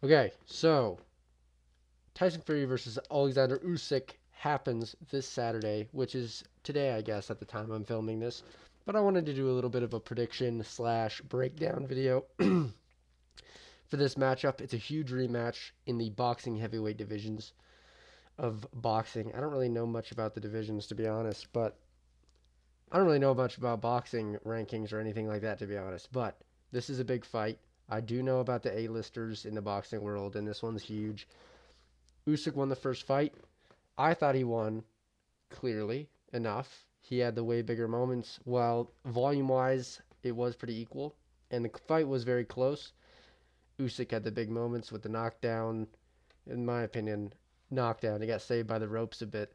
Okay, so Tyson Fury versus Alexander Usyk happens this Saturday, which is today, I guess, at the time I'm filming this. But I wanted to do a little bit of a prediction slash breakdown video for this matchup. It's a huge rematch in the boxing heavyweight divisions of boxing. I don't really know much about the divisions, to be honest, but I don't really know much about boxing rankings or anything like that, to be honest. But this is a big fight. I do know about the A-listers in the boxing world, and this one's huge. Usyk won the first fight. I thought he won clearly enough. He had the way bigger moments. While volume wise, it was pretty equal, and the fight was very close. Usyk had the big moments with the knockdown. In my opinion, knockdown. He got saved by the ropes a bit.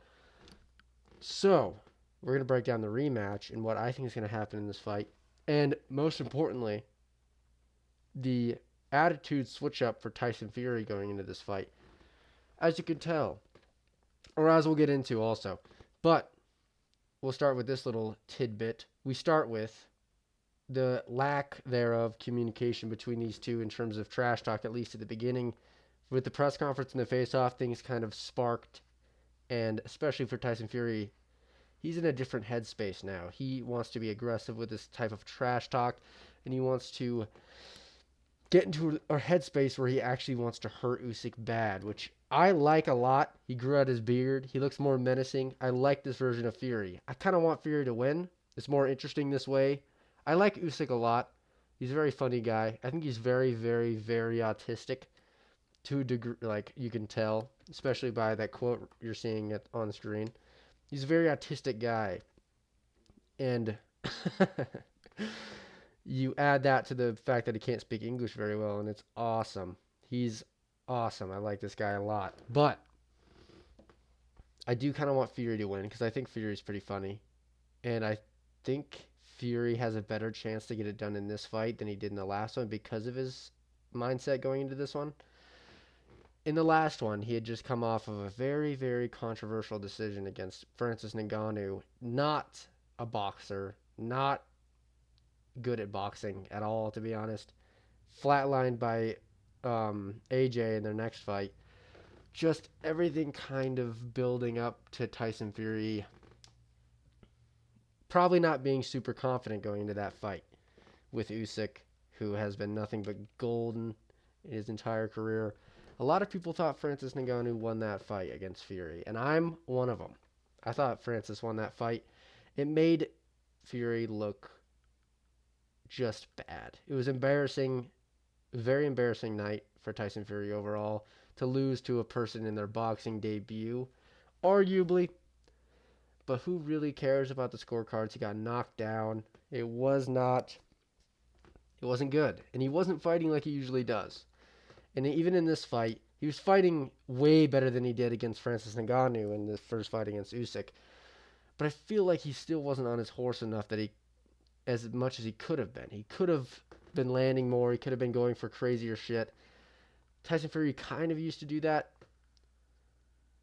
So, we're going to break down the rematch and what I think is going to happen in this fight. And most importantly, the attitude switch up for Tyson Fury going into this fight. As you can tell, or as we'll get into also. But we'll start with this little tidbit. We start with the lack thereof communication between these two in terms of trash talk, at least at the beginning. With the press conference and the face-off, things kind of sparked, and especially for Tyson Fury, he's in a different headspace now. He wants to be aggressive with this type of trash talk, and he wants to get into a headspace where he actually wants to hurt Usyk bad, which I like a lot. He grew out his beard. He looks more menacing. I like this version of Fury. I kind of want Fury to win. It's more interesting this way. I like Usyk a lot. He's a very funny guy. I think he's very, very, very autistic to a degree, like you can tell, especially by that quote you're seeing on screen. He's a very autistic guy, and you add that to the fact that he can't speak English very well, and it's awesome. He's awesome. I like this guy a lot. But I do kind of want Fury to win because I think Fury's pretty funny. And I think Fury has a better chance to get it done in this fight than he did in the last one because of his mindset going into this one. In the last one, he had just come off of a very, very controversial decision against Francis Ngannou. Not a boxer, not good at boxing at all, to be honest. Flatlined by AJ in their next fight. Just everything kind of building up to Tyson Fury probably not being super confident going into that fight with Usyk, who has been nothing but golden in his entire career. A lot of people thought Francis Ngannou won that fight against Fury, and I'm one of them. I thought Francis won that fight. It made Fury look just bad. It was embarrassing, very embarrassing night for Tyson Fury overall to lose to a person in their boxing debut, arguably. But who really cares about the scorecards? He got knocked down. It was not. It wasn't good, and he wasn't fighting like he usually does. And even in this fight, he was fighting way better than he did against Francis Ngannou in the first fight against Usyk. But I feel like he still wasn't on his horse enough that he, as much as he could have been. He could have been landing more. He could have been going for crazier shit. Tyson Fury kind of used to do that.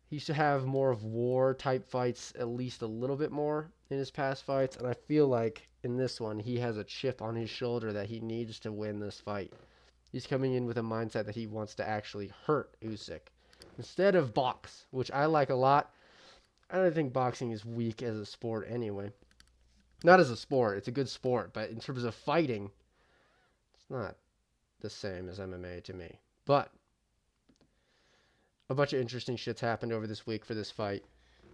He used to have more of war type fights, at least a little bit more in his past fights. And I feel like in this one, he has a chip on his shoulder that he needs to win this fight. He's coming in with a mindset that he wants to actually hurt Usyk instead of box, which I like a lot. I don't think boxing is weak as a sport anyway. Not as a sport, it's a good sport, but in terms of fighting, it's not the same as MMA to me. But a bunch of interesting shits happened over this week for this fight.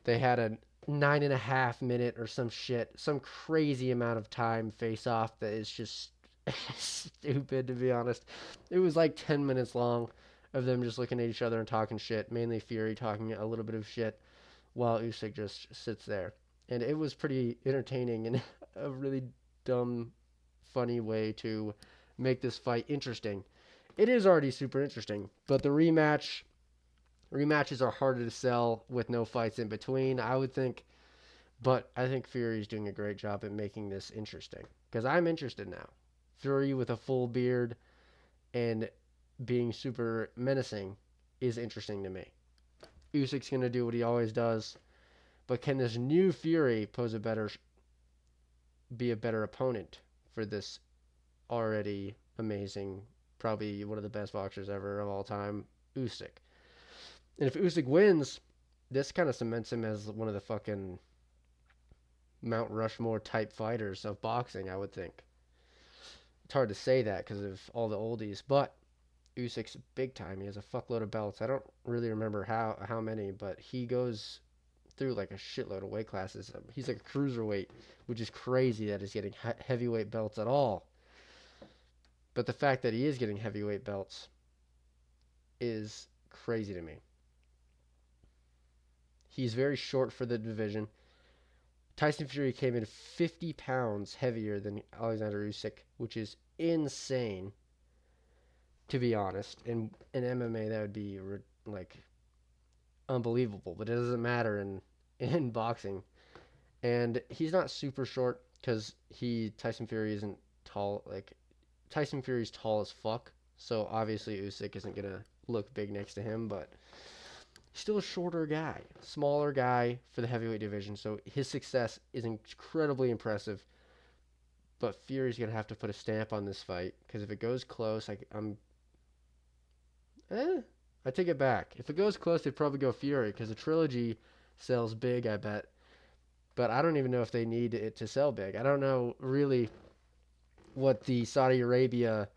They had a 9.5 minute or some shit, some crazy amount of time face off that is just stupid, to be honest. It was like 10 minutes long of them just looking at each other and talking shit, mainly Fury talking a little bit of shit while Usyk just sits there. And it was pretty entertaining and a really dumb, funny way to make this fight interesting. It is already super interesting, but the rematches are harder to sell with no fights in between, I would think. But I think Fury's doing a great job at making this interesting because I'm interested now. Fury with a full beard and being super menacing is interesting to me. Usyk's going to do what he always does, but can this new Fury be a better opponent for this already amazing probably one of the best boxers ever of all time, Usyk. And if Usyk wins, this kind of cements him as one of the fucking Mount Rushmore type fighters of boxing, I would think. It's hard to say that because of all the oldies, but Usyk's big time. He has a fuckload of belts. I don't really remember how many, but he goes through like a shitload of weight classes. He's like a cruiserweight, which is crazy that he's getting heavyweight belts at all. But the fact that he is getting heavyweight belts is crazy to me. He's very short for the division. Tyson Fury came in 50 pounds heavier than Alexander Usyk, which is insane, to be honest. In MMA, that would be like unbelievable, but it doesn't matter in boxing. And he's not super short because Tyson Fury isn't tall. Like Tyson Fury's tall as fuck, so obviously Usyk isn't gonna look big next to him, but still a shorter guy, smaller guy for the heavyweight division. So his success is incredibly impressive. But Fury's gonna have to put a stamp on this fight because if it goes close, I take it back. If it goes close, they'd probably go Fury because the trilogy sells big, I bet. But I don't even know if they need it to sell big. I don't know really what the Saudi Arabia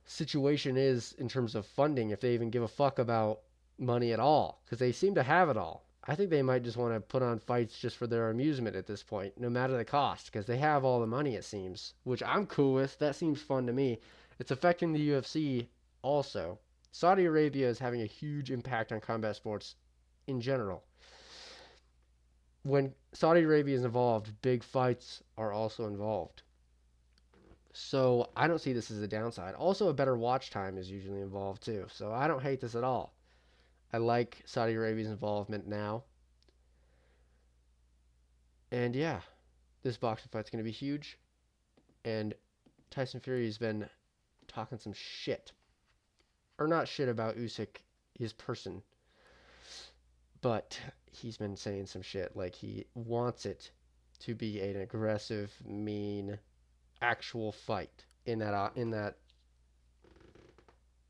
situation is in terms of funding, if they even give a fuck about money at all, because they seem to have it all. I think they might just want to put on fights just for their amusement at this point, no matter the cost, because they have all the money, it seems, which I'm cool with. That seems fun to me. It's affecting the UFC also. Saudi Arabia is having a huge impact on combat sports in general. When Saudi Arabia is involved, big fights are also involved. So I don't see this as a downside. Also, a better watch time is usually involved too. So I don't hate this at all. I like Saudi Arabia's involvement now. And yeah, this boxing fight's going to be huge. And Tyson Fury has been talking some shit. Or not shit about Usyk, his person. But he's been saying some shit. Like he wants it to be an aggressive, mean, actual fight in that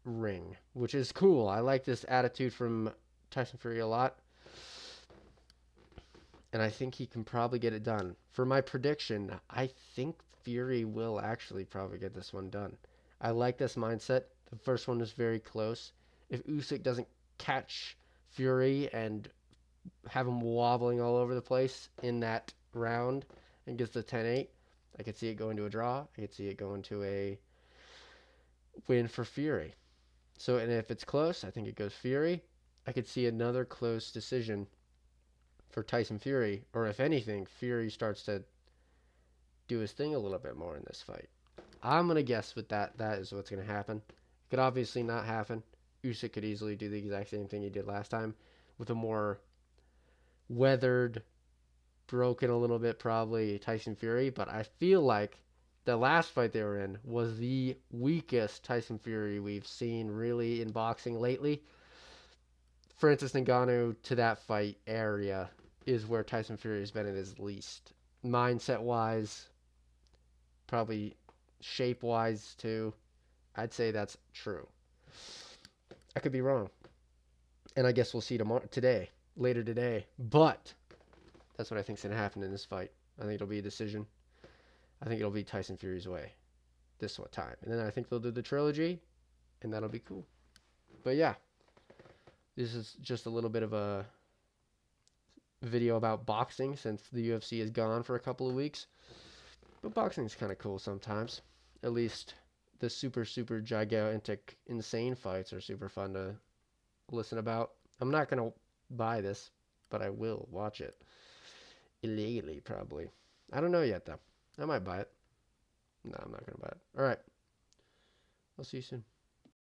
ring, which is cool. I like this attitude from Tyson Fury a lot, and I think he can probably get it done. For my prediction, I think Fury will actually probably get this one done. I like this mindset. The first one was very close. If Usyk doesn't catch Fury and have him wobbling all over the place in that round and gets the 10-8, I could see it going to a draw. I could see it going to a win for Fury. So, and if it's close, I think it goes Fury. I could see another close decision for Tyson Fury, or if anything, Fury starts to do his thing a little bit more in this fight. I'm gonna guess with that is what's gonna happen. It could obviously not happen. Usyk could easily do the exact same thing he did last time, with a more weathered, broken a little bit probably Tyson Fury. But I feel like the last fight they were in was the weakest Tyson Fury we've seen really in boxing lately. Francis Ngannou to that fight area is where Tyson Fury has been at his least. Mindset wise, probably shape wise too. I'd say that's true. I could be wrong. And I guess we'll see later today. But that's what I think's going to happen in this fight. I think it'll be a decision. I think it'll be Tyson Fury's way this time. And then I think they'll do the trilogy, and that'll be cool. But yeah, this is just a little bit of a video about boxing since the UFC is gone for a couple of weeks. But boxing's kind of cool sometimes. At least the super, super gigantic, insane fights are super fun to listen about. I'm not going to buy this, but I will watch it. Illegally, probably. I don't know yet, though. I might buy it. No, I'm not going to buy it. All right. I'll see you soon.